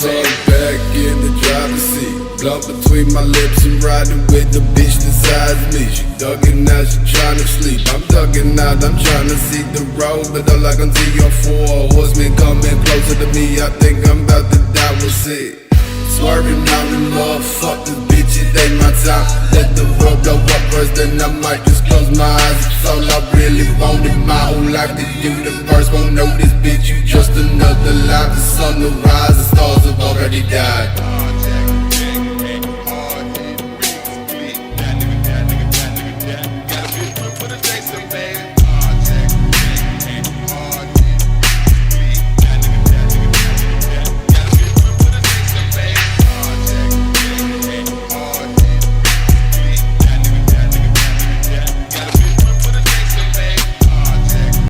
Tuck back in the driver's seat, blunt between my lips and riding with the bitch the size me. She ducking out, she tryna sleep. I'm ducking out, I'm tryna see the road, but all I can see are four horsemen coming closer to me. I think I'm about to die, we'll see. Swerving out the motherfuckers, bitch, it ain't my time. Let the world blow up first, then I might just close my eyes. It's all I really wanted my whole life to do. The first won't know this bitch, you just another life. The sun will rise, the stars have already died.